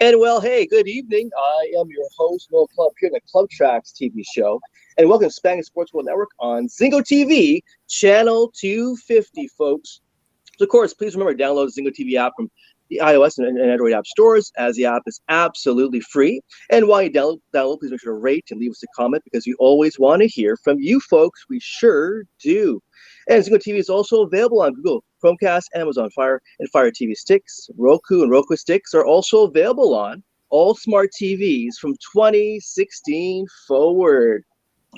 And well, hey, good evening. I am your host, Noel Clubb, here on the Clubb Tracks TV show. And welcome to Spanish Sports World Network on Zingo TV, channel 250, folks. So, of course, please remember to download the Zingo TV app from the iOS and Android app stores, as the app is absolutely free. And while you download, please make sure to rate and leave us a comment because we always want to hear from you folks. We sure do. And Zingo TV is also available on Google Chromecast, Amazon Fire, and Fire TV sticks. Roku and Roku sticks are also available on all smart TVs from 2016 forward.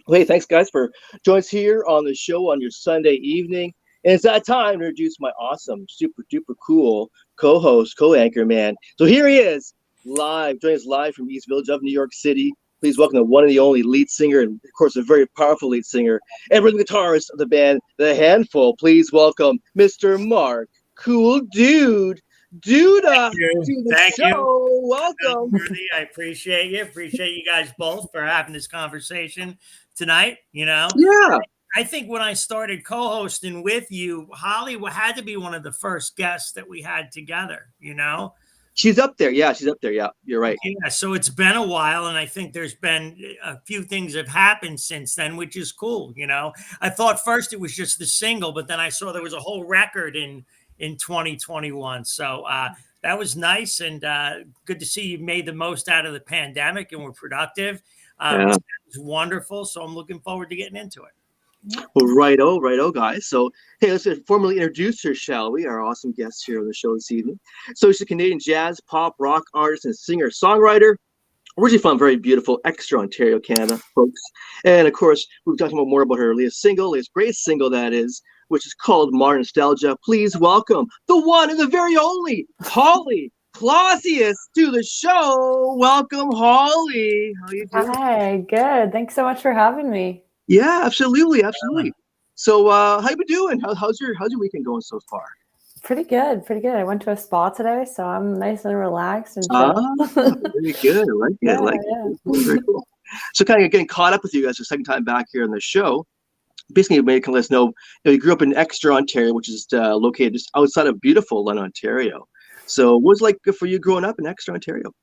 Hey, thanks, guys, for joining us here on the show on your Sunday evening. And it's that time to introduce my awesome, super duper cool co-host, co-anchor man. So here he is, joining us live from East Village of New York City. Please welcome the one and the only lead singer, and of course, a very powerful lead singer, and rhythm guitarist of the band, The Handful. Please welcome Mr. Mark, cool dude, Duda, to the Thank show. You. Welcome. I appreciate you. Appreciate you guys both for having this conversation tonight. Yeah. I think when I started co-hosting with you, Holly had to be one of the first guests that we had together, She's up there. Yeah, she's up there. Yeah, you're right. Yeah, so it's been a while, and I think there's been a few things have happened since then, which is cool. I thought first it was just the single, but then I saw there was a whole record in 2021. So that was nice, and good to see you made the most out of the pandemic and were productive. Yeah. It was wonderful. So I'm looking forward to getting into it. Well, righto, guys. So, hey, let's formally introduce her, shall we? Our awesome guest here on the show this evening. So, she's a Canadian jazz, pop, rock artist and singer-songwriter. Originally from very beautiful H.E.R, Ontario, Canada, folks. And, of course, we've talked more about her latest greatest single, that is, which is called Modern Nostalgia. Please welcome the one and the very only Holly Clausius to the show. Welcome, Holly. How you doing? Hi, good. Thanks so much for having me. Yeah, absolutely. So, how you been doing? How's your weekend going so far? Pretty good. I went to a spa today, so I'm nice and relaxed and very good. I like it. Yeah. Very cool. So, kind of getting caught up with you guys the second time back here on the show. Basically, maybe can let us know. You grew up in H.E.R, Ontario, which is located just outside of beautiful London, Ontario. So, what was it like for you growing up in H.E.R, Ontario?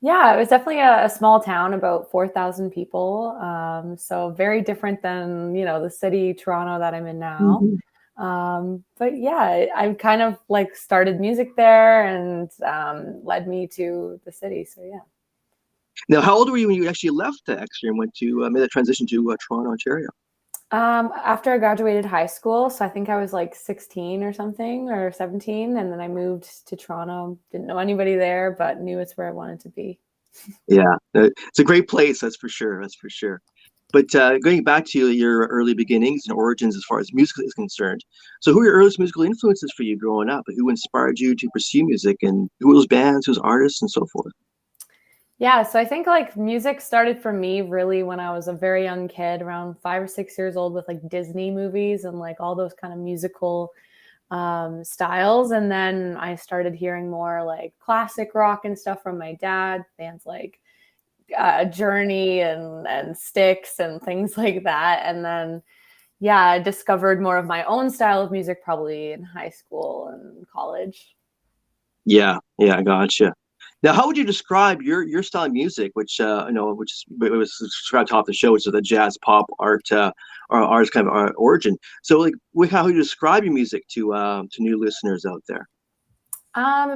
Yeah, it was definitely a small town, about 4,000 people. So very different than, the city, Toronto, that I'm in now. Mm-hmm. But yeah, I kind of started music there and led me to the city. So yeah. Now, how old were you when you actually left H.E.R and went to made that transition to Toronto, Ontario? After I graduated high school, so I think I was 16 or something, or 17, and then I moved to Toronto. Didn't know anybody there, but knew it's where I wanted to be. Yeah, it's a great place, that's for sure. But going back to your early beginnings and origins as far as music is concerned, so who are your earliest musical influences for you growing up? Who inspired you to pursue music, and who were those bands, who's artists, and so forth? Yeah, so I think music started for me really when I was a very young kid, around 5 or 6 years old, with Disney movies and all those kind of musical styles. And then I started hearing more classic rock and stuff from my dad, bands like Journey and Styx and things like that. And then, yeah, I discovered more of my own style of music probably in high school and college. Yeah, I gotcha. Now, how would you describe your style of music, which was described off the show, which is the jazz pop art or artist kind of origin? So, how would you describe your music to new listeners out there?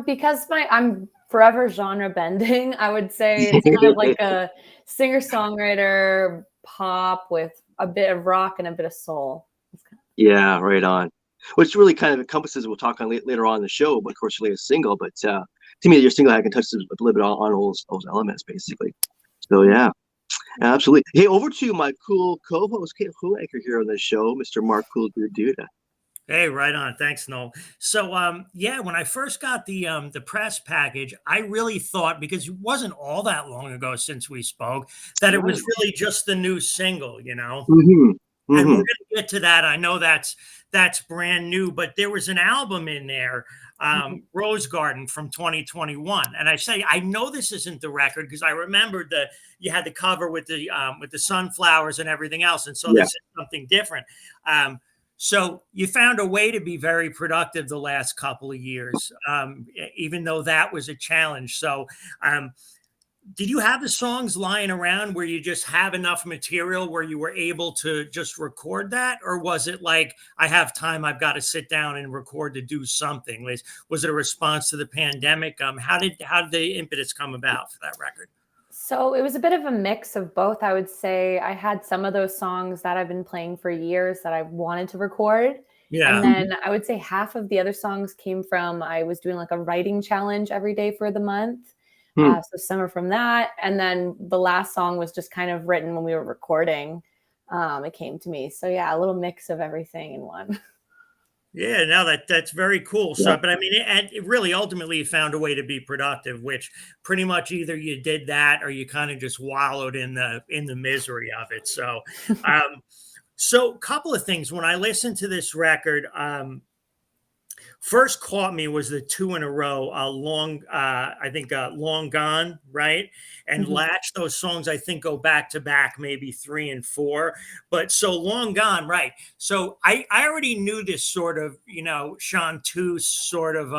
Because I'm forever genre bending, I would say it's kind of like a singer-songwriter pop with a bit of rock and a bit of soul. Yeah, right on. Which really kind of encompasses, we'll talk on later on in the show, but of course your latest single, but to me, your single I can touch a little bit on all those elements, basically. So yeah, absolutely. Hey, over to my cool co-host, co-anchor here on the show, Mr. Mark Cool Duda. Hey, right on. Thanks, Noel. So, when I first got the press package, I really thought, because it wasn't all that long ago since we spoke, that it was really just the new single, Mm-hmm. And we're going to get to that. I know that's brand new, but there was an album in there, Rose Garden from 2021. And I know this isn't the record because I remembered that you had the cover with the sunflowers and everything else. And so This is something different. So you found a way to be very productive the last couple of years, even though that was a challenge. So um, did you have the songs lying around where you just have enough material where you were able to just record that? Or was it like, I have time, I've got to sit down and record to do something? Was it a response to the pandemic? How did the impetus come about for that record? So it was a bit of a mix of both. I would say I had some of those songs that I've been playing for years that I wanted to record. And Yeah. then I would say half of the other songs came from, I was doing like a writing challenge every day for the month. So some are from that. And then the last song was just kind of written when we were recording. It came to me. So yeah, a little mix of everything in one. Yeah, no, that's very cool. Yeah. So, but I mean, it really ultimately you found a way to be productive, which pretty much either you did that or you kind of just wallowed in the misery of it. So a couple of things when I listened to this record, first caught me was the two in a row, long gone, right? And Mhm. latch, those songs I think go back to back, maybe 3 and 4. But so long gone, right? So I already knew this sort of, chanteuse sort of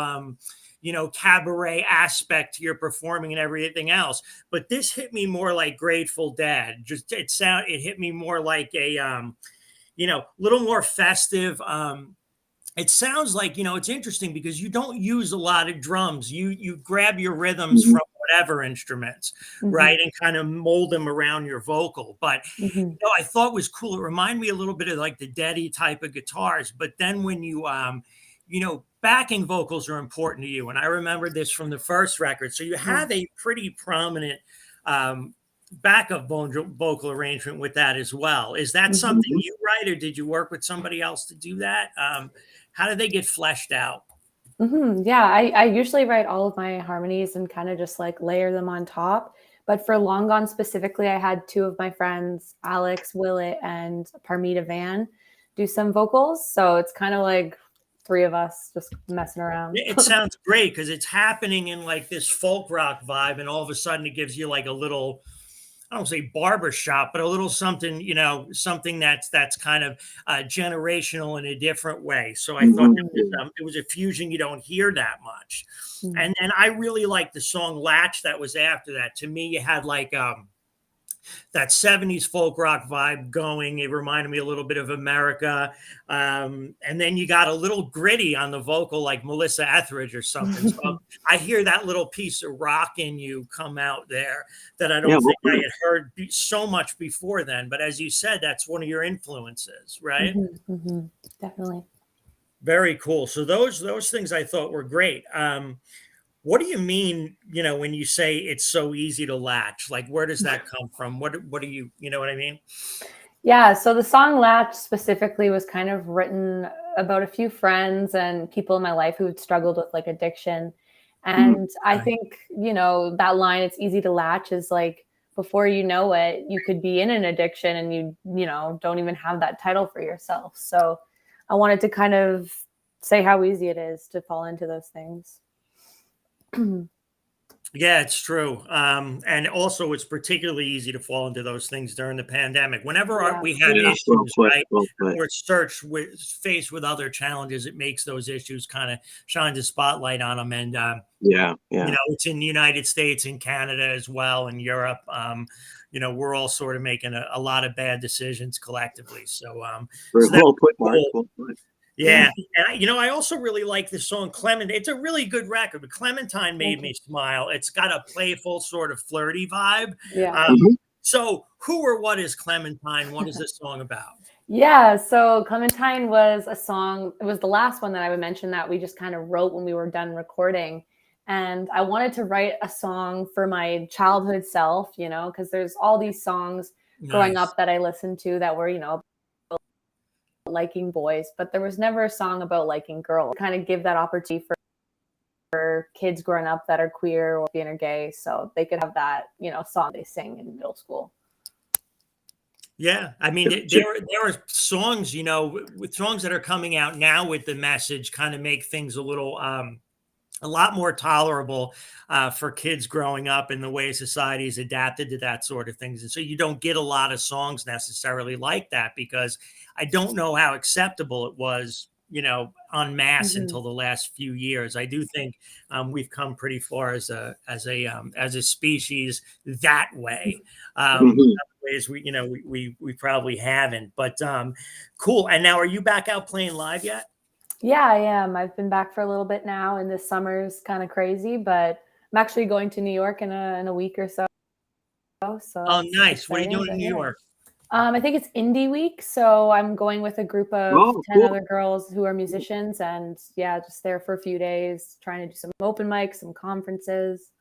cabaret aspect to your performing and everything else. But this hit me more like Grateful Dead. It hit me more like a little more festive. It sounds like, it's interesting because you don't use a lot of drums. You grab your rhythms Mhm. from whatever instruments, Mhm. right? And kind of mold them around your vocal. But Mhm. I thought was cool. It reminded me a little bit of like the Deady type of guitars. But then when backing vocals are important to you. And I remember this from the first record. So you Yeah. have a pretty prominent um, backup vocal arrangement with that as well. Is that Mhm. something you write, or did you work with somebody else to do that? How did they get fleshed out? Yeah, I usually write all of my harmonies and kind of just like layer them on top. But for Long Gone specifically, I had two of my friends, Alex Willett and Parmita Van, do some vocals. So it's kind of like three of us just messing around. It sounds great because it's happening in like this folk rock vibe, and all of a sudden it gives you like a little, I don't say barbershop, but a little something, something that's kind of generational in a different way. So I thought Mhm. it was a fusion you don't hear that much. Mm. And then I really liked the song Latch that was after that. To me, you had like that 70s folk rock vibe going. It reminded me a little bit of America. And then you got a little gritty on the vocal, like Melissa Etheridge or something. So I hear that little piece of rock in you come out there that I Yeah. don't think I had heard so much before then. But as you said, that's one of your influences, right? Mhm, mhm. Definitely. Very cool. So those things I thought were great. What do you mean, when you say it's so easy to latch? Like, where does that come from? What do you know what I mean? Yeah, so the song Latch specifically was kind of written about a few friends and people in my life who had struggled with like addiction. And I Right. think, that line, it's easy to latch, is like before you know it, you could be in an addiction and don't even have that title for yourself. So I wanted to kind of say how easy it is to fall into those things. Yeah, it's true. And also, it's particularly easy to fall into those things during the pandemic. Whenever Yeah. we had Yeah. Well issues, put. right, Well put. or faced with other challenges, it makes those issues kind of shines a spotlight on them. And Yeah. Yeah. it's in the United States, in Canada as well, in Europe. We're all sort of making a lot of bad decisions collectively. Very So that's well put, Mark. cool. Well put. Yeah, and I also really like the song Clement. It's a really good record, but Clementine made Thank me you. smile. It's got a playful, sort of flirty vibe. Yeah. Um, Mhm. so, who or what is Clementine? What is this song about? Yeah, so Clementine was a song, it was the last one that I would mention that we just kind of wrote when we were done recording. And I wanted to write a song for my childhood self, because there's all these songs growing Nice. up that I listened to that were, liking boys, but there was never a song about liking girls. Kind of give that opportunity for kids growing up that are queer or being or gay, so they could have that, song they sing in middle school. Yeah, I mean, there are songs, with songs that are coming out now with the message, kind of make things a little a lot more tolerable for kids growing up in the way society's adapted to that sort of things. And so you don't get a lot of songs necessarily like that, because I don't know how acceptable it was, en masse until the last few years. I do think we've come pretty far as a species that way. Ways we probably haven't, but cool. And now, are you back out playing live yet? Yeah, I am. I've been back for a little bit now, and this summer's kind of crazy, but I'm actually going to New York in a week or so. So oh, nice. exciting. What are you doing in New York? I think it's Indie Week, so I'm going with a group of 10 other girls who are musicians, and just there for a few days, trying to do some open mics, some conferences.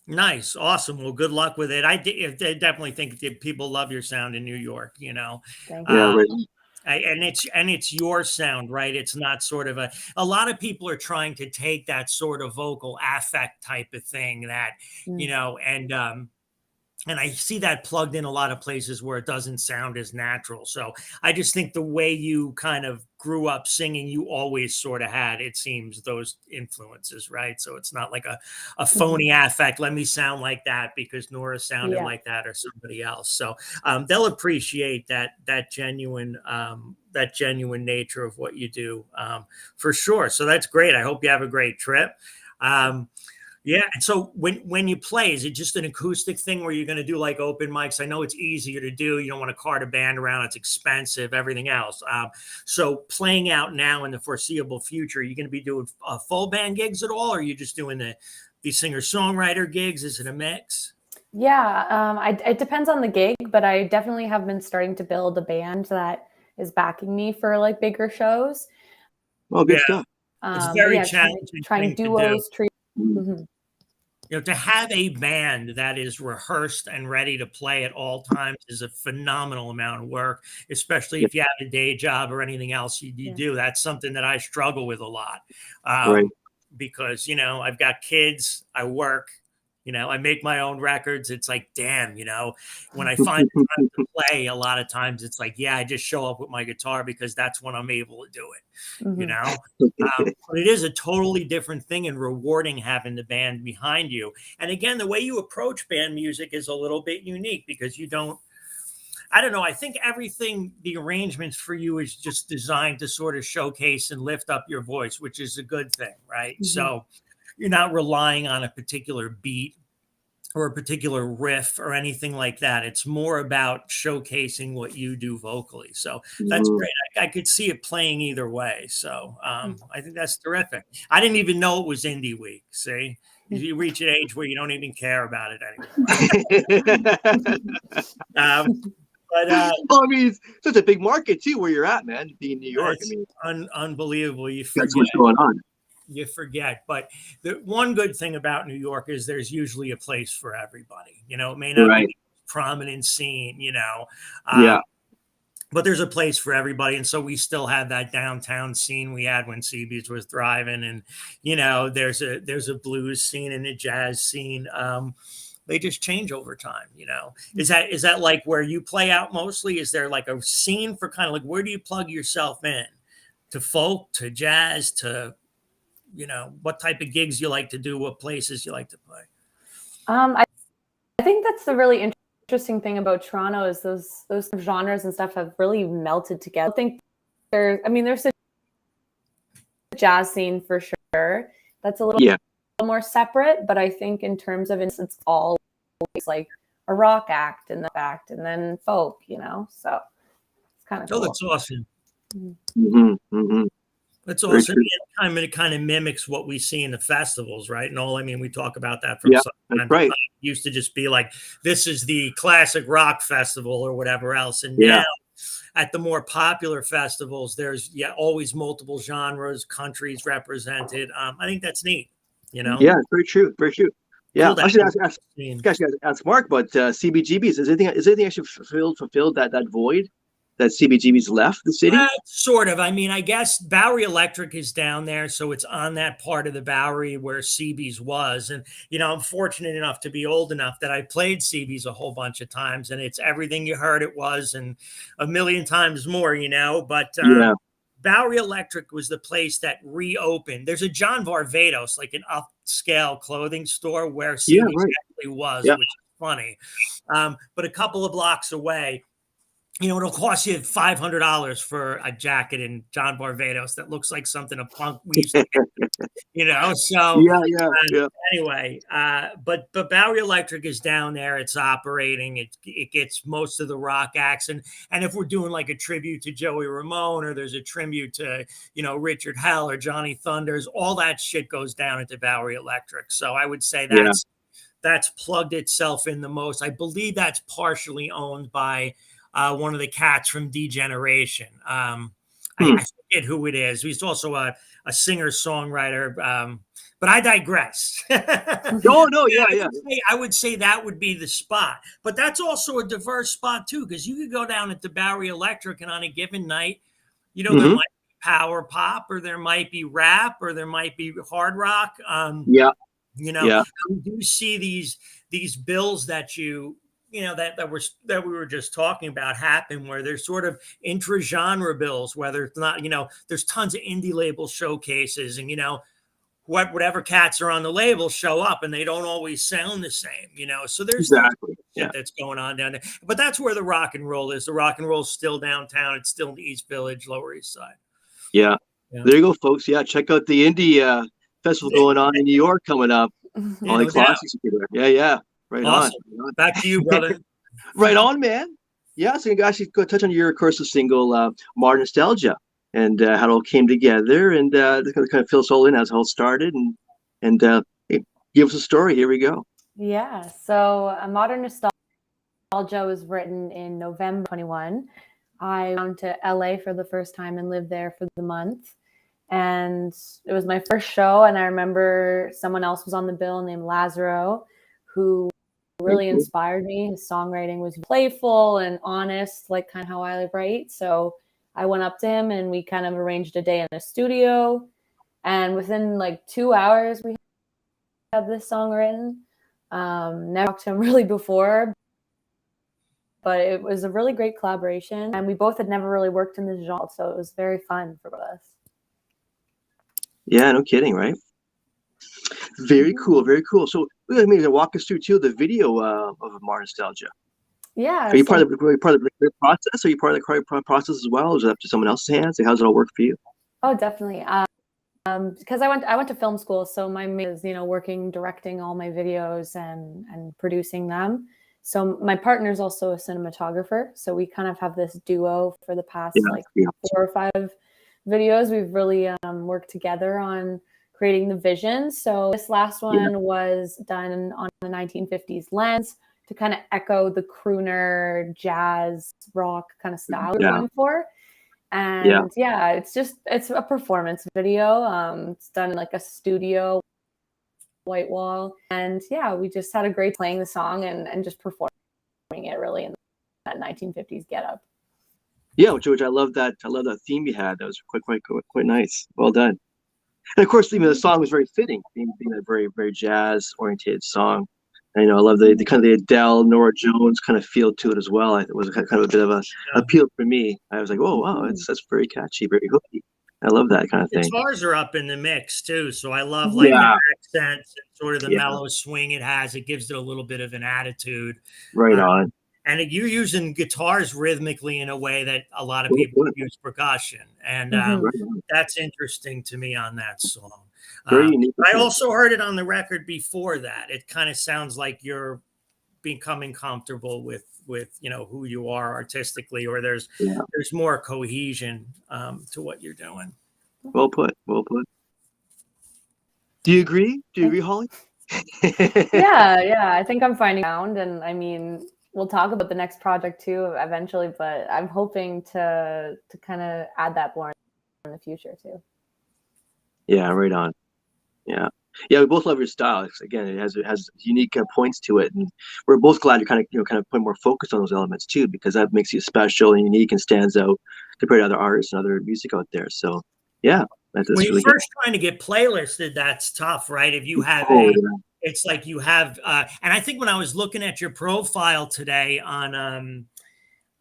Nice. Awesome. Well, good luck with it. I definitely think that people love your sound in New York, Thank you. And it's your sound, right? It's not sort of a lot of people are trying to take that sort of vocal affect type of thing that, and I see that plugged in a lot of places where it doesn't sound as natural. So I just think the way you kind of grew up singing, you always sort of had, it seems, those influences, right? So it's not like a phony affect. Let me sound like that because Nora sounded like that, or somebody else. So they'll appreciate that genuine nature of what you do, for sure. So that's great. I hope you have a great trip. Yeah. And so when you play, is it just an acoustic thing where you're going to do like open mics? I know it's easier to do. You don't want to cart a band around. It's expensive, everything else. So playing out now in the foreseeable future, are you going to be doing full band gigs at all? Or are you just doing the singer-songwriter gigs? Is it a mix? Yeah, it depends on the gig, but I definitely have been starting to build a band that is backing me for like bigger shows. Well, good stuff. It's very challenging. Trying duos, trios. To have a band that is rehearsed and ready to play at all times is a phenomenal amount of work, especially if you have a day job or anything else you do. That's something that I struggle with a lot, because, I've got kids, I work, I make my own records. It's like, damn, when I find the time to play, a lot of times it's like, I just show up with my guitar because that's when I'm able to do it, but it is a totally different thing and rewarding having the band behind you. And again, the way you approach band music is a little bit unique because I don't know. I think everything, the arrangements for you is just designed to sort of showcase and lift up your voice, which is a good thing, right? So you're not relying on a particular beat or a particular riff or anything like that. It's more about showcasing what you do vocally. So that's great. I could see it playing either way. So I think that's terrific. I didn't even know it was Indie Week. See, you reach an age where you don't even care about it anymore. But I mean, it's such a big market too, where you're at, man. Being in New York, I mean, unbelievable. You forget. That's what's going on. You forget. But the one good thing about New York is there's usually a place for everybody. It may not be a prominent scene, but there's a place for everybody. And so we still have that downtown scene we had when CB's was thriving. And, there's a blues scene and a jazz scene. They just change over time, Is that like where you play out mostly? Is there like a scene for kind of like, where do you plug yourself in? To folk, to jazz, to what type of gigs you like to do, what places you like to play? I think that's the really interesting thing about Toronto is those genres and stuff have really melted together. I think there's a jazz scene for sure. That's a little more separate, but I think in terms of it's all like a rock act and then folk, so it's kind of cool. Oh, that's awesome. That's awesome. It kind of mimics what we see in the festivals, right? Noel, I mean, we talk about that from some time to time. It used to just be like, this is the classic rock festival or whatever else. And now at the more popular festivals, there's always multiple genres, countries represented. I think that's neat, Yeah, very true. Very true. Yeah, cool. I should ask Mark, but CBGBs, is anything actually fulfilled that void that CBGB's left the city? Sort of. I mean, I guess Bowery Electric is down there, so it's on that part of the Bowery where CB's was. And, I'm fortunate enough to be old enough that I played CB's a whole bunch of times, and it's everything you heard it was and a million times more, but Bowery Electric was the place that reopened. There's a John Varvatos, like an upscale clothing store where Yeah, CB's right. actually was, Yeah. which is funny. But a couple of blocks away, it'll cost you $500 for a jacket in John Varvatos that looks like something a punk we used to get, So Yeah. anyway, but Bowery Electric is down there. It's operating. It gets most of the rock acts, and if we're doing like a tribute to Joey Ramone, or there's a tribute to Richard Hell or Johnny Thunders, all that shit goes down at the Bowery Electric. So I would say that's plugged itself in the most. I believe that's partially owned by one of the cats from Degeneration. I forget who it is. He's also a singer-songwriter. But I digress. No, yeah. I would say that would be the spot. But that's also a diverse spot, too, because you could go down at the Bowery Electric, and on a given night, there might be power pop, or there might be rap, or there might be hard rock. We do see these bills that that we were just talking about happen, where there's sort of intra-genre bills, whether it's not, there's tons of indie label showcases, and whatever cats are on the label show up, and they don't always sound the same, so there's shit that's going on down there. But that's where the rock and roll is. The rock and roll is still downtown. It's still in the East Village, Lower East Side. Yeah. There you go, folks. Yeah, check out the indie festival going on in New York coming up. Holly Clausius. Yeah. Right awesome. on. Back to you, brother. Right on, man. Yeah, so you guys should go touch on your cursive single, Modern Nostalgia, and how it all came together, and kind of fill us all in as it all started, and give us a story. Here we go. Yeah, so Modern Nostalgia was written in November 21. I went to LA for the first time and lived there for the month. And it was my first show, and I remember someone else was on the bill named Lazaro, who really inspired me. His songwriting was playful and honest, like kind of how I write. So I went up to him, and we kind of arranged a day in a studio. And within like 2 hours, we had this song written. Never talked to him really before, but it was a really great collaboration. And we both had never really worked in this genre, so it was very fun for us. Yeah, no kidding, right? Very cool, very cool. So maybe walk us through too the video of Modern Nostalgia. Yeah. Are you part of the process? Are you part of the creative process as well? Or is it up to someone else's hands? Like, how does it all work for you? Oh, definitely. Because I went to film school, so my main is working, directing all my videos and producing them. So my partner is also a cinematographer, so we kind of have this duo for the past 4 or 5 videos. We've really worked together on creating the vision. So this last one was done on the 1950s lens to kind of echo the crooner, jazz, rock kind of style we're going for. And it's a performance video. It's done in like a studio, white wall. And we just had a great playing the song and just performing it really in that 1950s getup. Yeah, which I love that. I love that theme you had. That was quite nice. Well done. And of course, the song was very fitting, being a very, very jazz oriented song. And, I love the kind of the Adele, Nora Jones kind of feel to it as well. It was kind of a bit of a appeal for me. I was like, oh wow, that's very catchy, very hooky. I love that kind of thing. Guitars are up in the mix too, so I love like the accents and sort of the mellow swing it has. It gives it a little bit of an attitude. Right on. And you're using guitars rhythmically in a way that a lot of people use percussion. And that's interesting to me on that song. Very unique. I also heard it on the record before that. It kind of sounds like you're becoming comfortable with who you are artistically, or there's more cohesion to what you're doing. Well put. Do you agree? Holly? Yeah. I think I'm finding sound, and I mean, we'll talk about the next project too eventually, but I'm hoping to kind of add that more in the future too. Yeah, right on. Yeah, we both love your style. Again, it has unique points to it, and we're both glad you're kind of put more focus on those elements too, because that makes you special and unique and stands out compared to other artists and other music out there. So, yeah, that's when really you're first trying to get playlisted, that's tough, right? If you have it's like you have, and I think when I was looking at your profile today on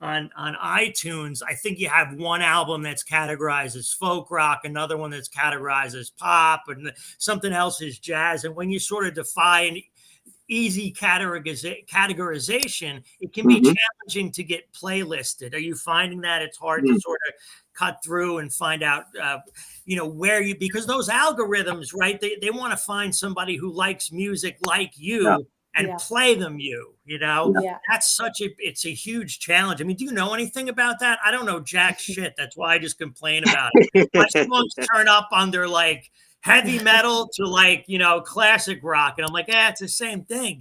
on iTunes, I think you have one album that's categorized as folk rock, another one that's categorized as pop, and something else is jazz. And when you sort of define easy categorization, it can be challenging to get playlisted. Are you finding that it's hard to sort of cut through and find out, where you, because those algorithms, right, they want to find somebody who likes music like you and play them that's it's a huge challenge. I mean, do you know anything about that? I don't know jack shit. That's why I just complain about it. My songs turn up under like heavy metal to like, classic rock. And I'm like, it's the same thing,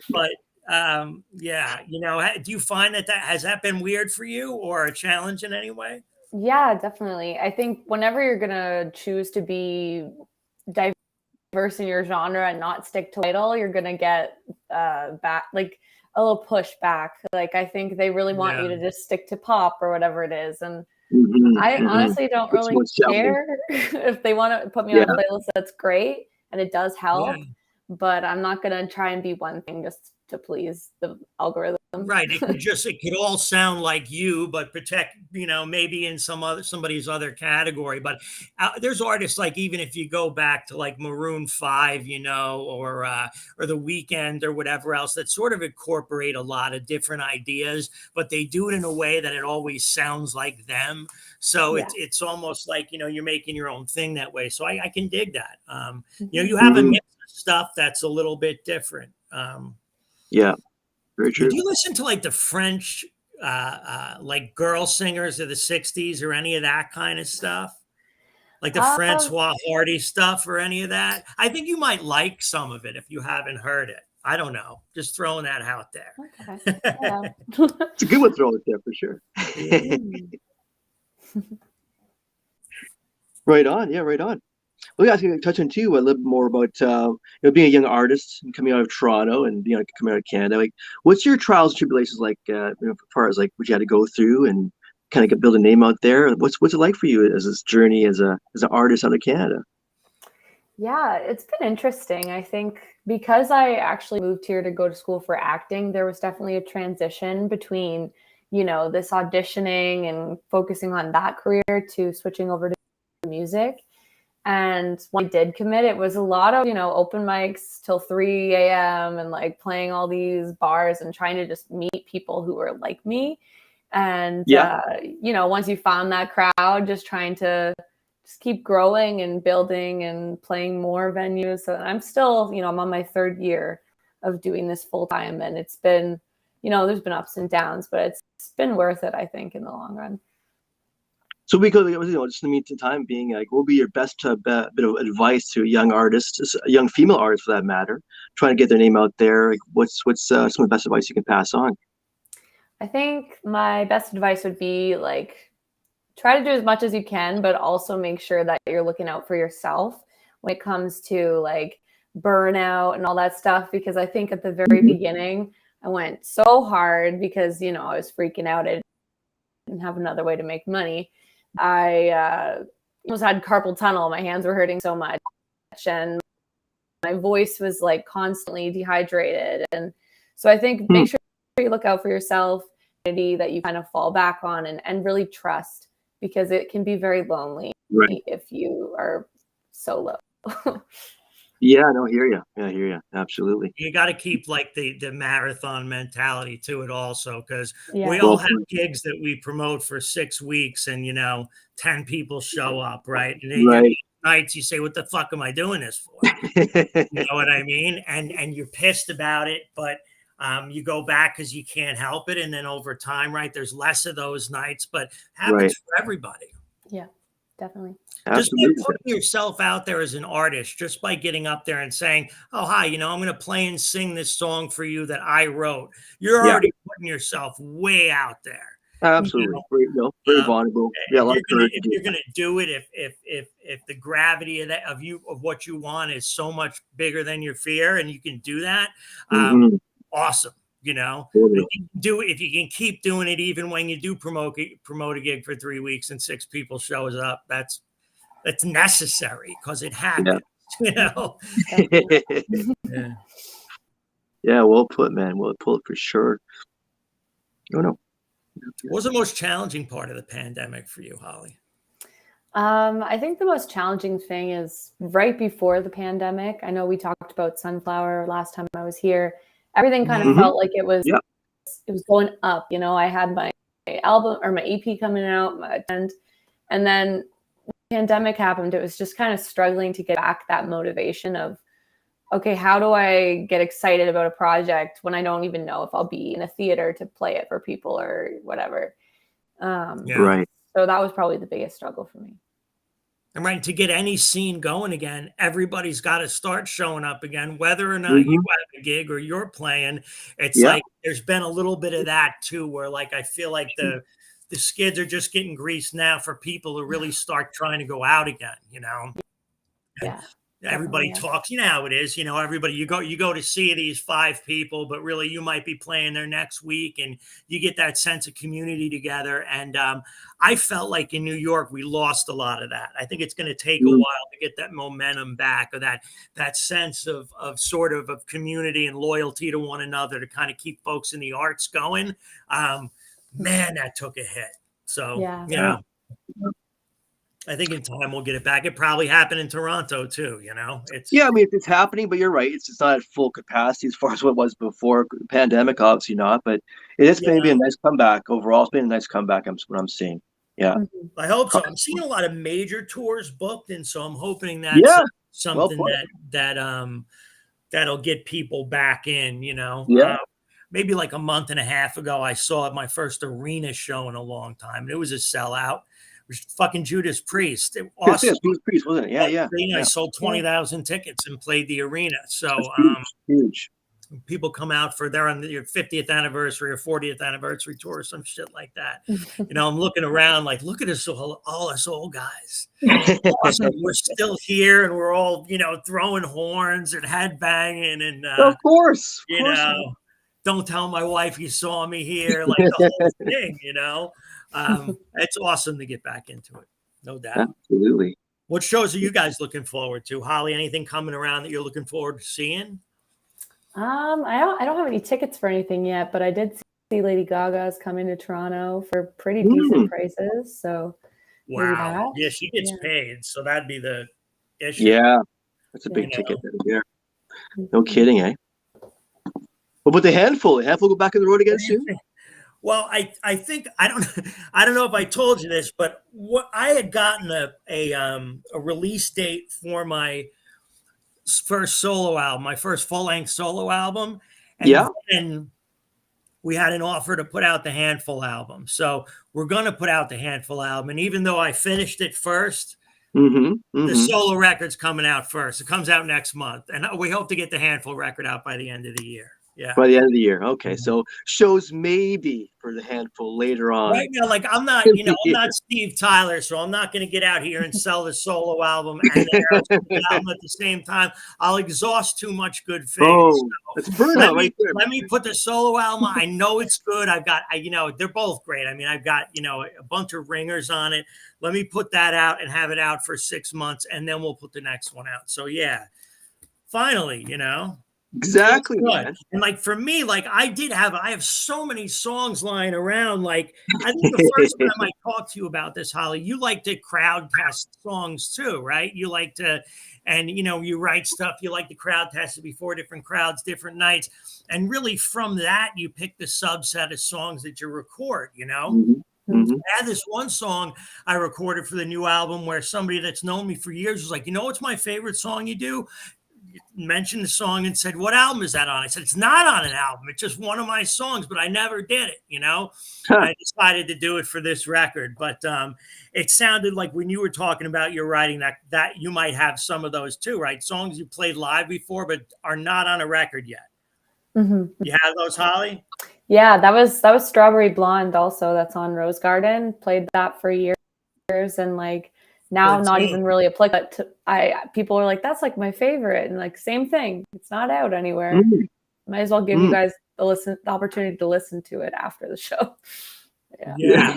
but do you find that has that been weird for you or a challenge in any way? Yeah, definitely. I think whenever you're going to choose to be diverse in your genre and not stick to title, you're going to get back, like a little push back. Like, I think they really want you to just stick to pop or whatever it is. And I honestly don't really care if they want to put me on a playlist. That's great. And it does help, but I'm not going to try and be one thing just to please the algorithm. Right. It could all sound like you, but protect, maybe in somebody's other category. But there's artists like, even if you go back to like Maroon 5, or The Weeknd or whatever else, that sort of incorporate a lot of different ideas, but they do it in a way that it always sounds like them. So it's almost like, you're making your own thing that way. So I can dig that. You have a mix of stuff that's a little bit different. Very true. Do you listen to like the French, like girl singers of the 60s or any of that kind of stuff? Like the Francois Hardy stuff or any of that? I think you might like some of it if you haven't heard it. I don't know. Just throwing that out there. Okay. Yeah. It's a good one to throw it there for sure. Right on. Yeah, right on. Well, I was going to touch on too a little bit more about being a young artist and coming out of Toronto and coming out of Canada. Like, what's your trials and tribulations like? As far as like what you had to go through and kind of build a name out there. What's it like for you as this journey as an artist out of Canada? Yeah, it's been interesting. I think because I actually moved here to go to school for acting, there was definitely a transition between this auditioning and focusing on that career to switching over to music. And when I did commit, it was a lot of, open mics till 3 a.m. and like playing all these bars and trying to just meet people who were like me. And, once you found that crowd, just trying to just keep growing and building and playing more venues. So I'm still, I'm on my 3rd year of doing this full time. And it's been, there's been ups and downs, but it's been worth it, I think, in the long run. So we could, just in the meantime, being like, what would be your best bit of advice to a young artist, a young female artist for that matter, trying to get their name out there? Like, what's some of the best advice you can pass on? I think my best advice would be like, try to do as much as you can, but also make sure that you're looking out for yourself when it comes to like burnout and all that stuff. Because I think at the very beginning, I went so hard because, I was freaking out. I didn't have another way to make money. I almost had carpal tunnel. My hands were hurting so much and my voice was like constantly dehydrated. And so I think make sure you look out for yourself, that you kind of fall back on and really trust, because it can be very lonely if you are solo. Yeah, no, I hear you. Yeah, I hear you. Absolutely. You got to keep like the marathon mentality to it also, because we all have gigs that we promote for 6 weeks and, 10 people show up, right? And then nights you say, what the fuck am I doing this for? You know what I mean? And you're pissed about it, but you go back because you can't help it. And then over time, right, there's less of those nights, but happens for everybody. Yeah, definitely. Just by putting yourself out there as an artist, just by getting up there and saying, oh, hi, I'm going to play and sing this song for you that I wrote. You're already putting yourself way out there. Absolutely. Very vulnerable. Yeah, if you're going to do it, if the gravity of what you want is so much bigger than your fear and you can do that, awesome. If you can keep doing it, even when you do promote a gig for 3 weeks and 6 people shows up, that's necessary because it happens. Yeah, well put, man. Well put for sure. Oh no. What was the most challenging part of the pandemic for you, Holly? I think the most challenging thing is right before the pandemic. I know we talked about Sunflower last time I was here. Everything kind of felt like it was going up. You know, I had my album or my EP coming out, and then the pandemic happened. It was just kind of struggling to get back that motivation of, okay, how do I get excited about a project when I don't even know if I'll be in a theater to play it for people or whatever. Right. So that was probably the biggest struggle for me. And right, to get any scene going again, everybody's got to start showing up again, whether or not you have a gig or you're playing. It's like there's been a little bit of that too, where like I feel like the skids are just getting greased now for people to really start trying to go out again, you know? Yeah. Everybody talks, you know how it is, you know, everybody, you go to see these 5 people, but really you might be playing there next week and you get that sense of community together. And I felt like in New York, we lost a lot of that. I think it's going to take a while to get that momentum back, or that sense of sort of community and loyalty to one another to kind of keep folks in the arts going. Man, that took a hit. So, yeah. I think in time we'll get it back. It probably happened in Toronto too, you know. I mean, it's happening, but you're right. It's just not at full capacity as far as what it was before the pandemic, obviously not. But it is going to be a nice comeback overall. It's been a nice comeback. What I'm seeing. Yeah, I hope so. I'm seeing a lot of major tours booked, and so I'm hoping that's something that'll get people back in. You know, maybe like a month and a half ago, I saw my first arena show in a long time. It was a sellout. It was fucking Judas Priest. Awesome. Yes, Judas Priest, wasn't it? Yeah. I sold 20,000 tickets and played the arena. So huge. People come out for they're on your 50th anniversary or 40th anniversary tour or some shit like that. You know, I'm looking around like, look at us all us old guys. Awesome. We're still here and we're all, you know, throwing horns and headbanging and of course. You know, don't tell my wife you saw me here, like the whole thing, you know. It's awesome to get back into it, no doubt. Absolutely. What shows are you guys looking forward to, Holly? Anything coming around that you're looking forward to seeing? I don't have any tickets for anything yet, but I did see Lady Gaga's coming to Toronto for pretty decent prices. So wow, yeah, she gets paid, so that'd be the issue. Yeah, that's a big ticket. Yeah, no kidding, eh? What about the handful? The handful go back on the road again soon? Well, I think I don't know if I told you this, but what I had gotten a release date for my first solo album, my first full-length solo album, and then we had an offer to put out the Handful album. So we're going to put out the Handful album, and even though I finished it first, the solo record's coming out first. It comes out next month, and we hope to get the Handful record out by the end of the year. Yeah. By the end of the year. Okay. So shows maybe for the Handful later on. Right now, like I'm not, you know, I'm not Steve Tyler, so I'm not going to get out here and sell the solo album and the album at the same time. I'll exhaust too much good faith. Oh, that's burnout right there. Let me put the solo album. I know it's good. I've got, you know, they're both great. I mean, I've got, you know, a bunch of ringers on it. Let me put that out and have it out for 6 months, and then we'll put the next one out. So yeah, finally, you know. Exactly. And like for me, like I have so many songs lying around. Like I think the first time I talked to you about this, Holly, you like to crowd test songs too, right? You like to, and you know, you write stuff, you like to crowd test it before different crowds, different nights. And really from that, you pick the subset of songs that you record, you know? I had this one song I recorded for the new album where somebody that's known me for years was like, you know, what's my favorite song you do? Mentioned the song and said, what album is that on? I said, it's not on an album. It's just one of my songs, but I never did it, you know? I decided to do it for this record. But it sounded like when you were talking about your writing that you might have some of those too, right? Songs you played live before, but are not on a record yet. You have those, Holly? Yeah, that was Strawberry Blonde also. That's on Rose Garden. Played that for years. And like, now not even really applicable. People are like, that's like my favorite, and like same thing. It's not out anywhere. Might as well give you guys the opportunity to listen to it after the show. Yeah.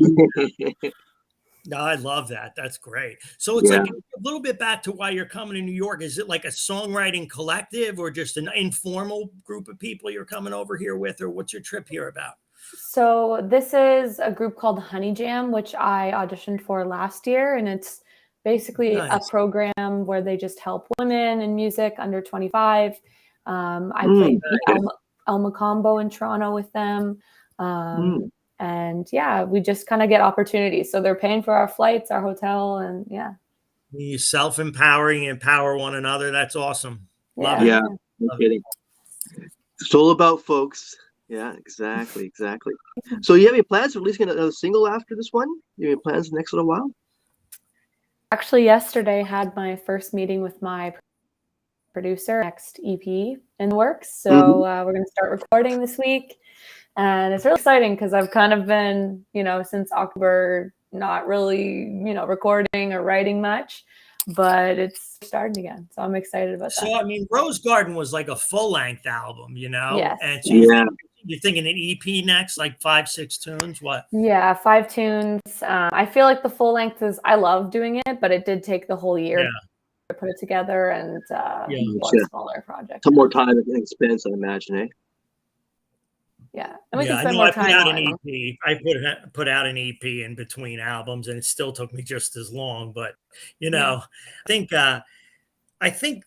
No, I love that. That's great. So it's like a little bit back to why you're coming to New York. Is it like a songwriting collective or just an informal group of people you're coming over here with, or what's your trip here about? So this is a group called Honey Jam, which I auditioned for last year, and it's basically a Nice. program where they just help women in music under 25. I Mm, played the okay. Elma combo in Toronto with them. Mm. And yeah, we just kind of get opportunities. So they're paying for our flights, our hotel, and yeah. You self-empowering, empower one another. That's awesome. Love Yeah. it. Yeah, no Love it. kidding. It's all about folks. Yeah, exactly. So you have any plans for releasing another single after this one? You have any plans the next little while? Actually, yesterday had my first meeting with my producer, next EP in the works. So we're going to start recording this week. And it's really exciting because I've kind of been, since October, not really, recording or writing much, but it's starting again. So I'm excited about that. So, I mean, Rose Garden was like a full-length album, Yes. and so Yeah. you're thinking an EP next, like 5-6 tunes? What? Yeah, 5 tunes. I feel like the full length I love doing it, but it did take the whole year to put it together, and one smaller project. Some more time and expense, I imagine, eh? Yeah, and we can I spend know more I put time out on an it. EP. I put out an EP in between albums, and it still took me just as long. But I think I think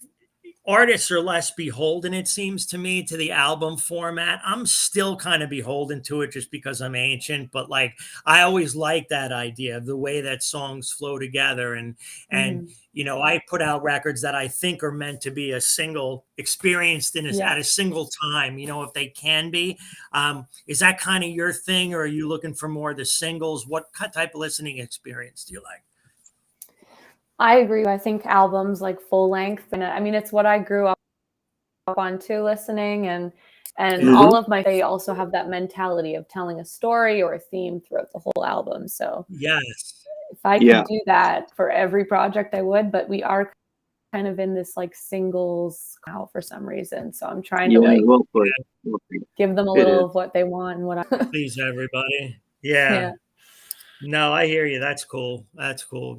artists are less beholden, it seems to me, to the album format. I'm still kind of beholden to it just because I'm ancient, but like I always like that idea of the way that songs flow together. And I put out records that I think are meant to be a single, experienced at a single time, if they can be. Is that kind of your thing, or are you looking for more of the singles? What type of listening experience do you like? I agree. I think albums like full length, and I mean, it's what I grew up on too, listening, and all of they also have that mentality of telling a story or a theme throughout the whole album. So yes, if I could do that for every project, I would. But we are kind of in this like singles now for some reason, so I'm trying to give them a little of what they want and what I please everybody. Yeah. No, I hear you. That's cool.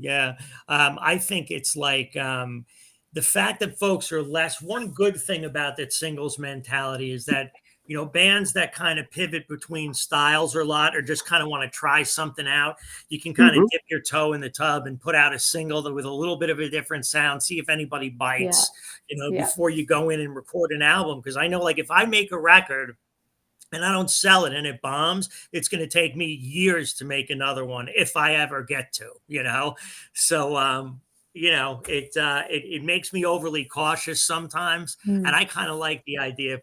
Yeah. I think it's like the fact that folks are less. One good thing about that singles mentality is that, bands that kind of pivot between styles or just kind of want to try something out. You can kind of dip your toe in the tub and put out a single with a little bit of a different sound, see if anybody bites, before you go in and record an album. Because I know, like, if I make a record and I don't sell it and it bombs, it's going to take me years to make another one if I ever get to, So, it makes me overly cautious sometimes. And I kind of like the idea of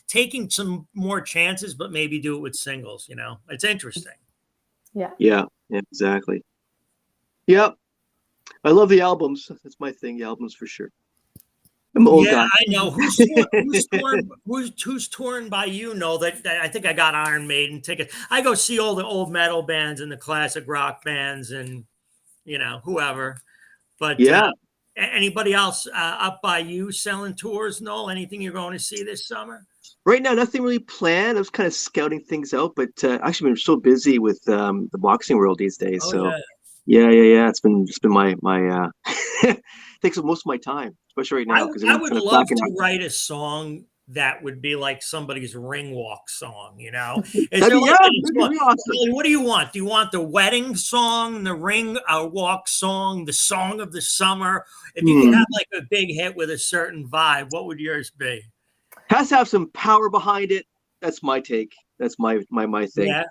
taking some more chances, but maybe do it with singles, it's interesting. Yeah, exactly. Yep. I love the albums. That's my thing. The albums for sure. I know. Who's touring by you? Know that I think I got Iron Maiden tickets. I go see all the old metal bands and the classic rock bands and whoever. But anybody else up by you selling tours? Noel, anything you're going to see this summer? Right now, nothing really planned. I was kind of scouting things out, but actually, been so busy with the boxing world these days. Yeah. It's been my takes up most of my time, especially right now. I would love to write a song that would be like somebody's ring walk song, Is there awesome. What do you want? Do you want the wedding song, the ring walk song, the song of the summer? If you could have like a big hit with a certain vibe, what would yours be? Has to have some power behind it. That's my take. That's my thing. Yeah.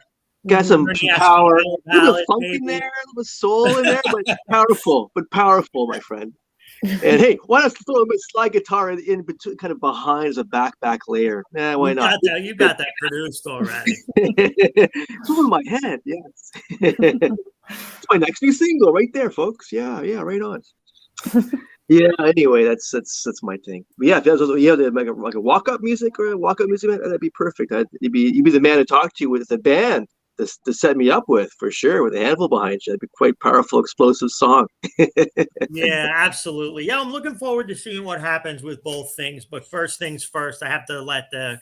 Got some power, a little funk in there, a little soul in there, but powerful, my friend. And hey, why not throw a slide guitar in between, kind of behind as a back layer? Why not? You got that produced already. It's over my head. Yes, it's my next new single right there, folks. Yeah, right on. Yeah. Anyway, that's my thing. But yeah, if you have like a walk-up music or a walk-up music, that'd be perfect. You'd be the man to talk to with the band to set me up with, for sure, with a handful behind you. That'd be quite powerful, explosive song. Yeah, absolutely. Yeah, I'm looking forward to seeing what happens with both things. But first things first, I have to let the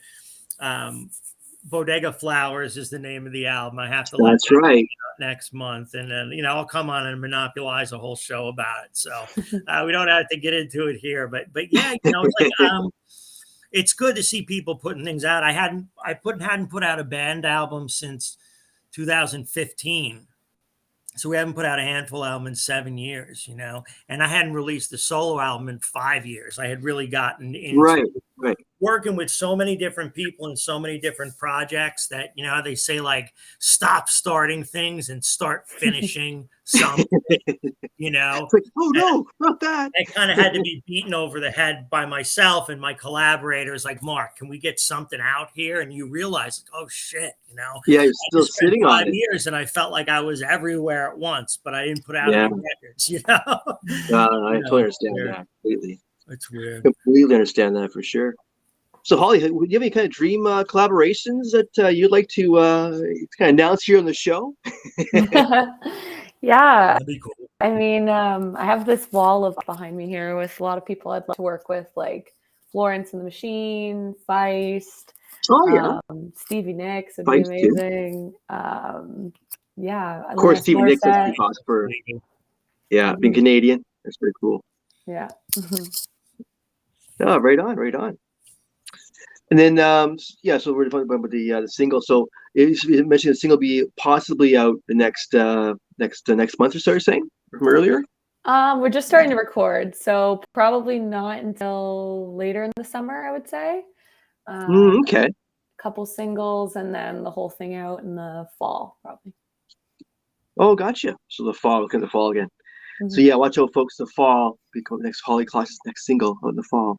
Bodega Flowers is the name of the album. I have to let That's right. Next month, and then I'll come on and monopolize a whole show about it. So we don't have to get into it here, but yeah, it's like it's good to see people putting things out. I hadn't put out a band album since 2015. So we haven't put out a handful album in 7 years, you know, and I hadn't released a solo album in 5 years. I had really gotten into working with so many different people and so many different projects that, you know, they say like stop starting things and start finishing something, you know. It's like, oh no, not that. I kind of had to be beaten over the head by myself and my collaborators, like, Mark, can we get something out here? And you realize, oh shit, you know. Yeah, you're still sitting on it. 5 years, and I felt like I was everywhere at once, but I didn't put out any records, you know. I totally understand that completely. It's weird. Completely understand that for sure. So, Holly, do you have any kind of dream collaborations that you'd like to kind of announce here on the show? Yeah. That'd be cool. I mean, I have this wall of behind me here with a lot of people I'd love to work with, like Florence and the Machine, Feist, Stevie Nicks would be amazing. Yeah. Of course, Stevie Nicks is because for being Canadian. That's pretty cool. Yeah. Oh, right on, right on. And then, so we're talking about the single. So you mentioned the single be possibly out the next month or so. You're saying from earlier? We're just starting to record, so probably not until later in the summer, I would say. Okay. A couple singles, and then the whole thing out in the fall, probably. Oh, gotcha. So the fall, looking at the fall again. Mm-hmm. So yeah, watch out, folks. The fall, because next Holly Clausius' next single out in the fall.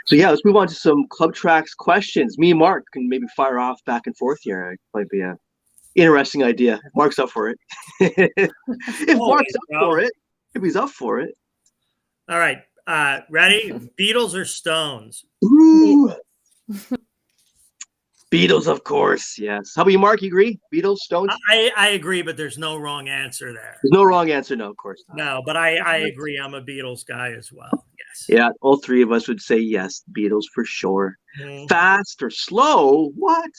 So yeah, let's move on to some Clubb Tracks questions. Me and Mark can maybe fire off back and forth here. It might be a interesting idea. Mark's up for it. If Mark's up for it, if he's up for it. All right. Ready? Beatles or Stones? Ooh. Beatles, of course. Yes. How about you, Mark? You agree? Beatles, Stones? I agree, but there's no wrong answer there. There's no wrong answer. No, of course not. No, but I agree. I'm a Beatles guy as well. Yes. Yeah, all three of us would say yes. Beatles for sure. Mm-hmm. Fast or slow? What?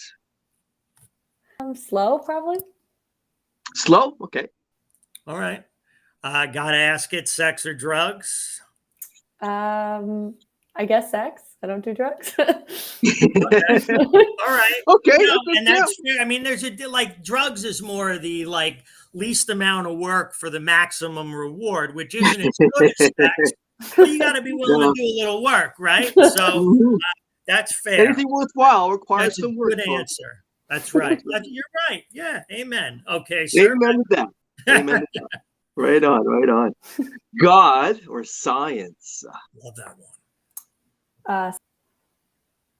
Slow, probably. Slow? Okay. All right. Gotta ask it, sex or drugs? I guess sex. I don't do drugs. Okay. All right. Okay. And that's fair. I mean, there's drugs is more of the least amount of work for the maximum reward, which isn't as good as sex. But you got to be willing to do a little work, right? So that's fair. Anything worthwhile requires some work. Good answer. That's right. You're right. Yeah. Amen. Okay. Sir. Amen to that. Amen to that. Right on. Right on. God or science? Love that one.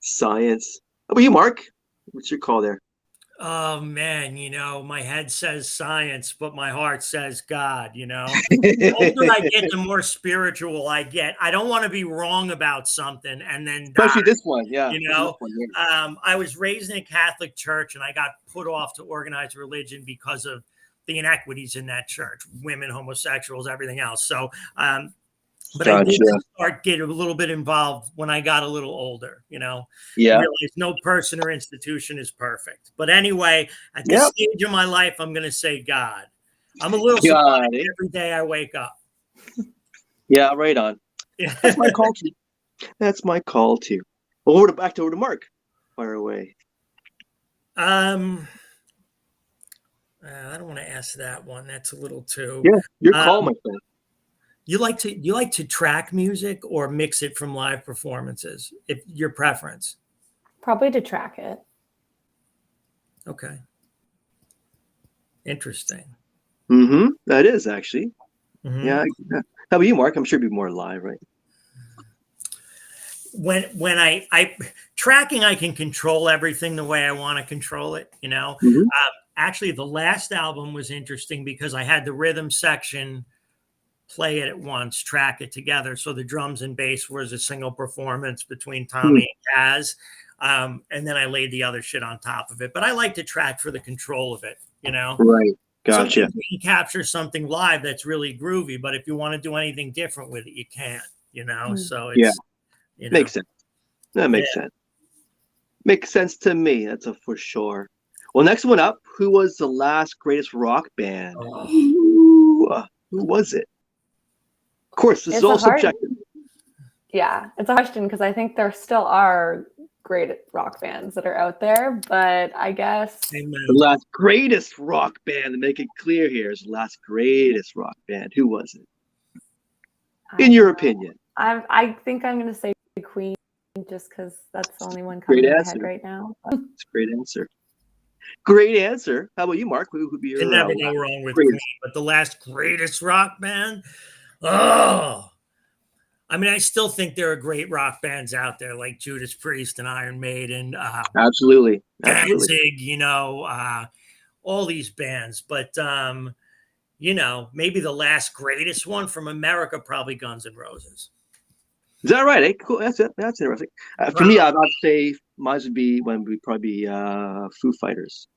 Science. How about you, Mark? What's your call there? Oh man, my head says science, but my heart says God. The older I get, the more spiritual I get. I don't want to be wrong about something and then especially this one, yeah. I was raised in a Catholic church, and I got put off to organized religion because of the inequities in that church, women, homosexuals, everything else. So, but I did start getting a little bit involved when I got a little older, Yeah. Realized no person or institution is perfect. But anyway, at this stage of my life, I'm going to say God. I'm a little surprised every day I wake up. Yeah, right on. That's my call too. That's my call too. Well, back over to Mark. Fire away. I don't want to ask that one. That's a little too. Yeah, your call, my friend. You like to track music or mix it from live performances? If your preference, probably to track it. Okay, interesting. Mm-hmm. That is actually. Mm-hmm. Yeah. How about you, Mark? I'm sure it'd be more live, right? When I tracking, I can control everything the way I want to control it. Mm-hmm. Actually, the last album was interesting because I had the rhythm section play it at once, track it together. So the drums and bass was a single performance between Tommy and Kaz. And then I laid the other shit on top of it. But I like to track for the control of it, Right. Gotcha. Sometimes you can capture something live that's really groovy, but if you want to do anything different with it, you can't, So it's makes sense. That makes sense. Makes sense to me. That's a for sure. Well, next one up, who was the last greatest rock band? Who was it? Of course, this is all subjective. Yeah, it's a question because I think there still are great rock bands that are out there, but I guess The last greatest rock band, to make it clear here, is the last greatest rock band. Who was it? In your opinion? I think I'm going to say Queen just because that's the only one Great coming to my answer. head right now. It's a great answer. Great answer. How about you, Mark? Who would be your Can never go wrong with greatest? Queen, but the last greatest rock band? Oh, I mean, I still think there are great rock bands out there like Judas Priest and Iron Maiden, Absolutely. Danzig, all these bands. But, maybe the last greatest one from America, probably Guns N' Roses. Is that right? Cool. That's it. That's interesting. For me, I'd say mine would probably be Foo Fighters.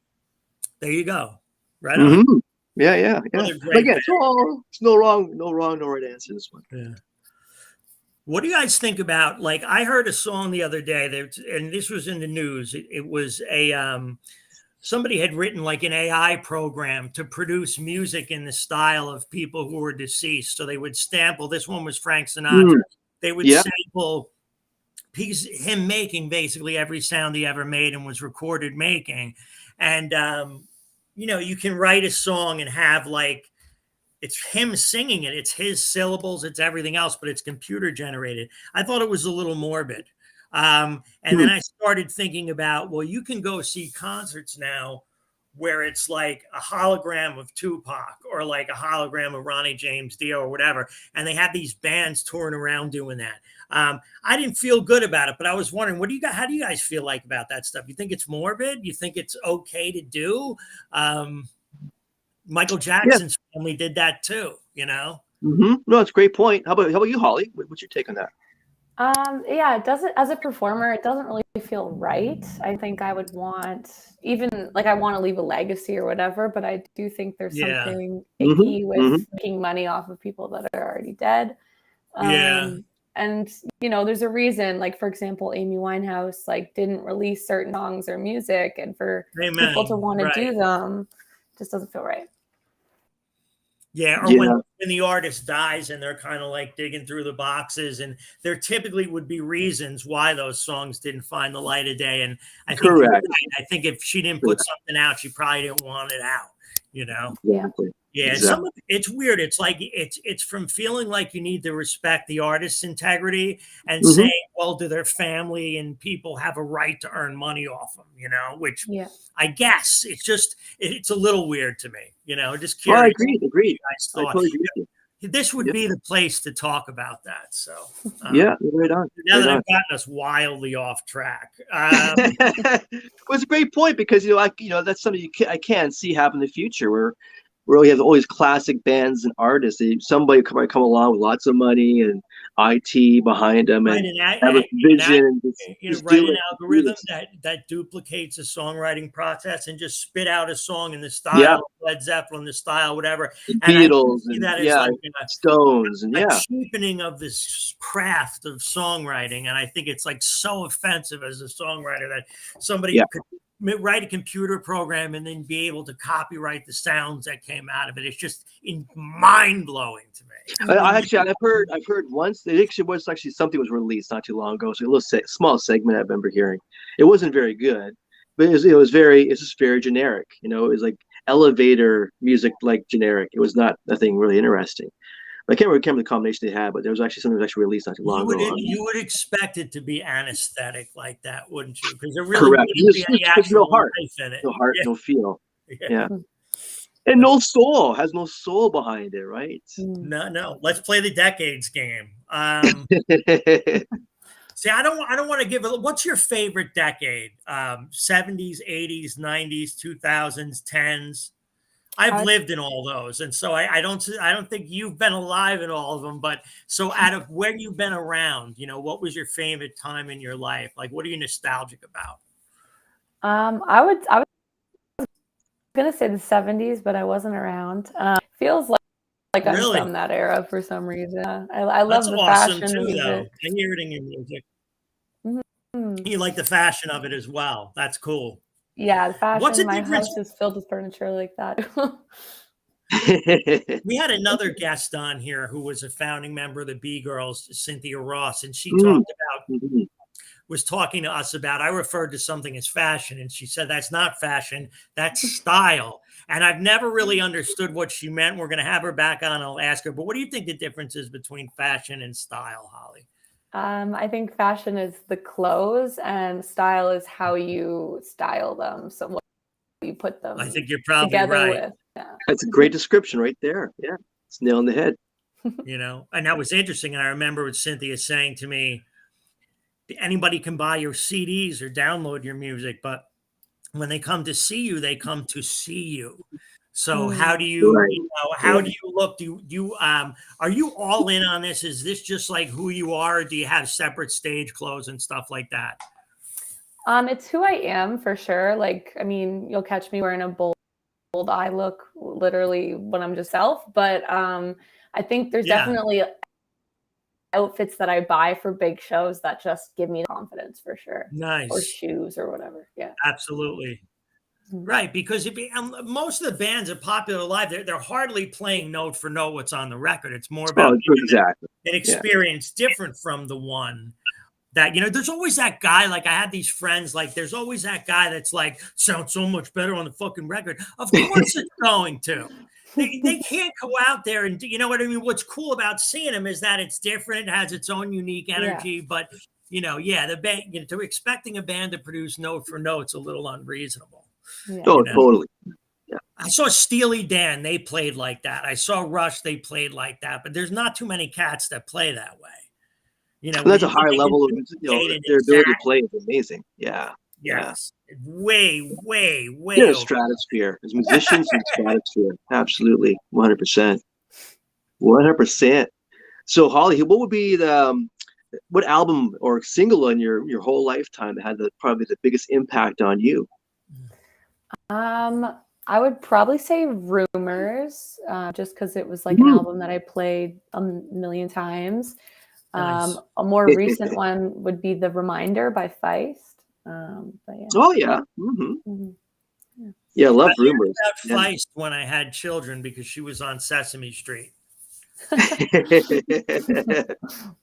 There you go. Right on. Yeah. But again, it's no wrong, no right answer this one. Yeah. What do you guys think about? Like, I heard a song the other day, and this was in the news. It was somebody had written like an AI program to produce music in the style of people who were deceased. So they would sample. This one was Frank Sinatra. They would sample him making basically every sound he ever made and was recorded making. And you can write a song and have like, it's him singing it. It's his syllables. It's everything else, but it's computer generated. I thought it was a little morbid. And then I started thinking about, well, you can go see concerts now where it's like a hologram of Tupac or like a hologram of Ronnie James Dio or whatever. And they have these bands touring around doing that. I didn't feel good about it, but I was wondering, how do you guys feel like about that stuff? You think it's morbid? You think it's okay to do? Michael Jackson's family did that too, No, it's a great point. How about you, Holly? What's your take on that? It doesn't, as a performer, it doesn't really feel right. I think I would want, even like I want to leave a legacy or whatever, but I do think there's something icky with making money off of people that are already dead. And there's a reason, like, for example, Amy Winehouse like didn't release certain songs or music, and for people to want to do them just doesn't feel right. Yeah, or when the artist dies and they're kind of like digging through the boxes, and there typically would be reasons why those songs didn't find the light of day. And I think I think if she didn't put something out, she probably didn't want it out, Yeah, exactly. It's weird. It's like it's from feeling like you need to respect the artist's integrity and saying, well, do their family and people have a right to earn money off them, which I guess it's a little weird to me, just curious. Well, I agree. I totally agree with you. This would be the place to talk about that. So right on. Now that I've gotten us wildly off track, it was a great point because that's something I can see happen in the future where we have all these classic bands and artists. Somebody might come along with lots of money and IT behind them and have a vision. Write an algorithm that duplicates the songwriting process and just spit out a song in the style of Led Zeppelin, the style, whatever. And Beatles and like Stones and a cheapening of this craft of songwriting. And I think it's like so offensive as a songwriter that somebody could write a computer program and then be able to copyright the sounds that came out of it. It's just mind-blowing to me. I've heard once it actually something was released not too long ago. So a little small segment I remember hearing. It wasn't very good, but it's just very generic. It was like elevator music, like generic. It was nothing really interesting. I can't remember the combination they had, but there was actually something that was actually released not too long ago. You would expect it to be anesthetic like that, wouldn't you? Because there really wouldn't be any actual life in it. No heart, no feel. Yeah. And no soul. Has no soul behind it, right? No. Let's play the decades game. See, I don't want to give it. What's your favorite decade? 70s, 80s, 90s, 2000s, 10s? I've lived in all those, and so I don't think you've been alive in all of them. But so, out of where you've been around, what was your favorite time in your life? Like, what are you nostalgic about? I was gonna say the 70s, but I wasn't around. Feels like I'm from that era for some reason. I love the fashion too, though. I hear it in your music. You like the fashion of it as well. That's cool. Yeah, the fashion. My house is filled with furniture like that. We had another guest on here who was a founding member of the B-Girls, Cynthia Ross, and she was talking to us about, I referred to something as fashion, and she said, that's not fashion, that's style. And I've never really understood what she meant. We're going to have her back on. I'll ask her, but what do you think the difference is between fashion and style, Holly? I think fashion is the clothes and style is how you style them. So what you put them I think you're probably together right. with. Yeah. That's a great description right there. Yeah, it's nail on the head. You know, and that was interesting. And I remember what Cynthia saying to me, anybody can buy your CDs or download your music, but when they come to see you, they come to see you. So how do you, how do you look? Do you are you all in on this? Is this just like who you are? Or do you have separate stage clothes and stuff like that? It's who I am for sure. Like, I mean, you'll catch me wearing a bold eye look literally when I'm just self, but I think there's definitely outfits that I buy for big shows that just give me confidence for sure. Nice. Or shoes or whatever. Yeah. Absolutely. Right, because most of the bands are popular live, they're hardly playing note for note what's on the record. It's more about an experience different from the one that, you know, there's always that guy, like I had these friends, like there's always that guy that's like, sounds so much better on the fucking record. Of course it's going to. They can't go out there and, you know what I mean? What's cool about seeing them is that it's different, it has its own unique energy, but, you know, the band, you know, to expecting a band to produce note for note's a little unreasonable. Yeah. Oh, totally. Yeah. I saw Steely Dan, they played like that. I saw Rush, they played like that, but there's not too many cats that play that way. You know, that's a higher level of, you know, their ability to play is amazing. Yeah. Yes. Yeah. Way. They're a stratosphere. As musicians in stratosphere. Absolutely. 100%. 100%. So Holly, what would be the what album or single in your whole lifetime that had probably the biggest impact on you? I would probably say Rumors, just because it was like an album that I played a million times. Nice. A more recent one would be The Reminder by Feist. But yeah. Oh yeah. Yeah, I love Rumors. About Feist when I had children because she was on Sesame Street.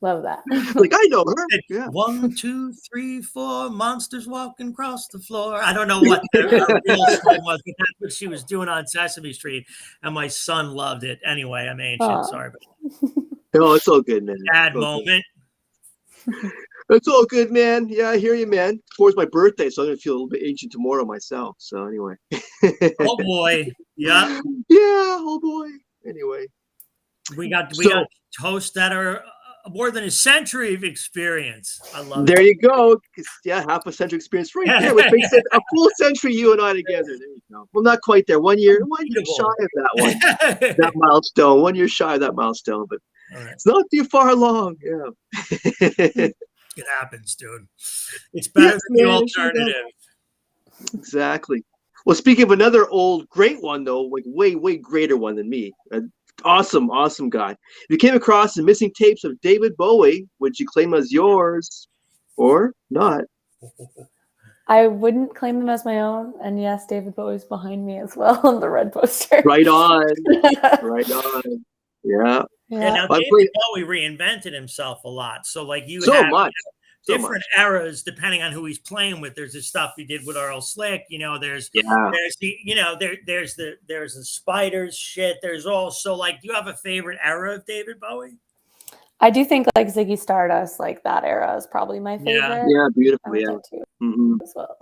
Love that. Like I know her. Yeah. 1, 2, 3, 4 monsters walking across the floor. I don't know what her real song was, but that's what she was doing on Sesame Street, and my son loved it. Anyway, I'm ancient. Sorry, but no, it's all good, man. Bad moment. It's all good, man. Yeah, I hear you, man. Tomorrow's my birthday, so I'm gonna feel a little bit ancient tomorrow myself. So anyway. Oh boy. Yeah. Yeah. Oh boy. Anyway. We got hosts that are more than a century of experience. I love there you go. Yeah, half a century experience right there. Which makes it a full century you and I together. There you go. Well, not quite there. 1 year shy of that one. That milestone. 1 year shy of that milestone, but it's not too far along. Yeah. It happens, dude. It's better than the alternative. Exactly. Well, speaking of another old great one, though, like way greater one than me. Awesome guy. If you came across the missing tapes of David Bowie, would you claim as yours or not? I wouldn't claim them as my own. And yes, David Bowie's behind me as well on the red poster. Right on. Right on. Yeah. And now David Bowie reinvented himself a lot. So like you have different eras depending on who he's playing with. There's the stuff he did with Earl Slick, you know, there's the, you know, there's the Spiders shit. There's also like, do you have a favorite era of David Bowie? I do think like Ziggy Stardust, like that era is probably my favorite. Yeah, beautiful. As well.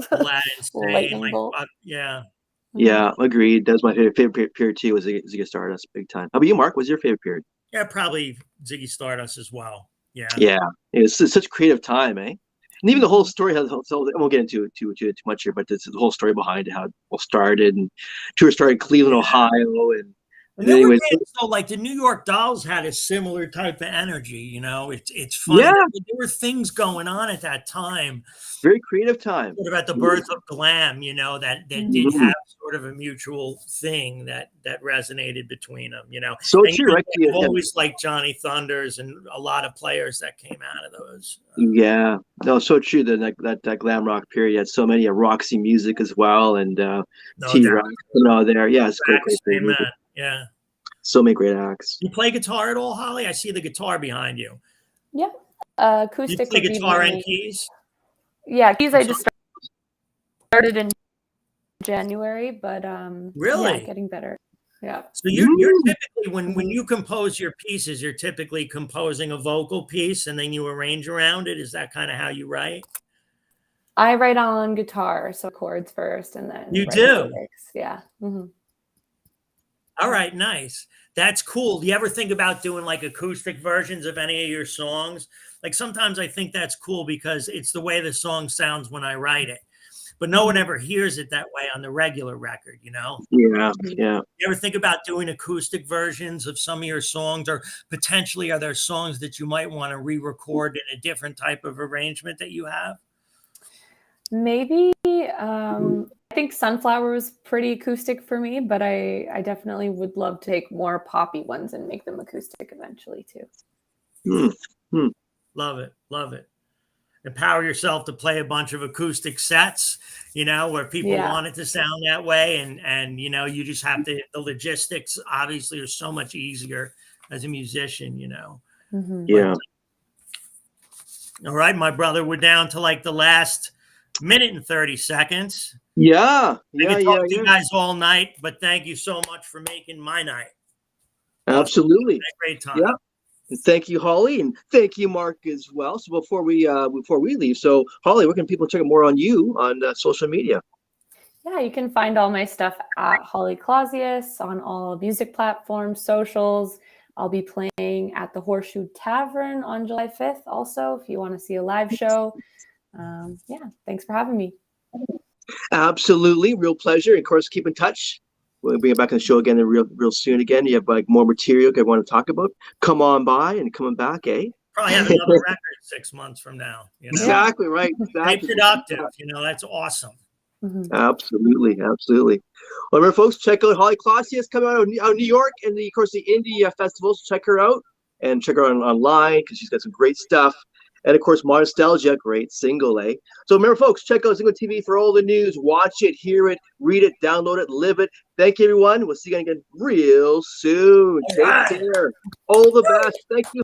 Lightning Bolt. Yeah, agreed. That's my favorite period too, was Ziggy Stardust, big time. How about you, Mark? What's your favorite period? Yeah, probably Ziggy Stardust as well. Yeah, it's such a creative time, eh? And even the whole story has. So I won't get into too much here, but it's the whole story behind it, how it all started, and tour started in Cleveland, Ohio, and anyways, so like the New York Dolls had a similar type of energy. You know, it's funny. Yeah. There were things going on at that time. Very creative time. Sort of at the birth of glam, you know, that did have sort of a mutual thing that resonated between them, you know. So true, right? I've always liked Johnny Thunders and a lot of players that came out of those. Yeah, no, so true. That glam rock period had so many Roxy Music as well, and T-Rock, there. Yeah, it's great. Amen. Yeah. So many great acts. You play guitar at all, Holly? I see the guitar behind you. Yeah. You Acoustic play would be guitar my, and keys? yeah, keys I So- just started in January, but yeah, Really? getting better. Yeah. So you're typically when you compose your pieces, you're typically composing a vocal piece and then you arrange around it. Is that kind of how you write? I write on guitar, so chords first and then You write the do? lyrics. Yeah. All right, nice. That's cool. Do you ever think about doing like acoustic versions of any of your songs? Like sometimes I think that's cool because it's the way the song sounds when I write it. But no one ever hears it that way on the regular record, you know? Yeah, yeah. You ever think about doing acoustic versions of some of your songs, or potentially are there songs that you might want to re-record in a different type of arrangement that you have? Maybe I think Sunflower was pretty acoustic for me, but I definitely would love to take more poppy ones and make them acoustic eventually too. Love it. Love it. Empower yourself to play a bunch of acoustic sets, you know, where people want it to sound that way. And, you know, you just have to, the logistics obviously are so much easier as a musician, you know? Yeah. All right, my brother, we're down to like the last minute and 30 seconds. Yeah. I could talk to you guys all night, but thank you so much for making my night. Absolutely. Awesome. Great time. Yeah. And thank you, Holly, and thank you, Mark, as well. So before we leave, so Holly, where can people check more on you on social media? Yeah, you can find all my stuff at Holly Clausius on all music platforms, socials. I'll be playing at the Horseshoe Tavern on July 5th also, if you want to see a live show. Yeah, thanks for having me. Absolutely. Real pleasure. And of course, keep in touch. We'll bring you back on the show again real soon again. You have like more material I want to talk about. Come on by and coming back, eh? Probably have another record 6 months from now. You know? Exactly right. Stay productive. You know, that's awesome. Absolutely. Well, remember, folks, check out Holly Clausius coming out of New York and of course the indie festivals. Check her out and check her out online because she's got some great stuff. And of course, Nostalgia, great single, eh? So remember, folks, check out Zingo TV for all the news. Watch it, hear it, read it, download it, live it. Thank you, everyone. We'll see you again real soon. Take care. All the best. Thank you.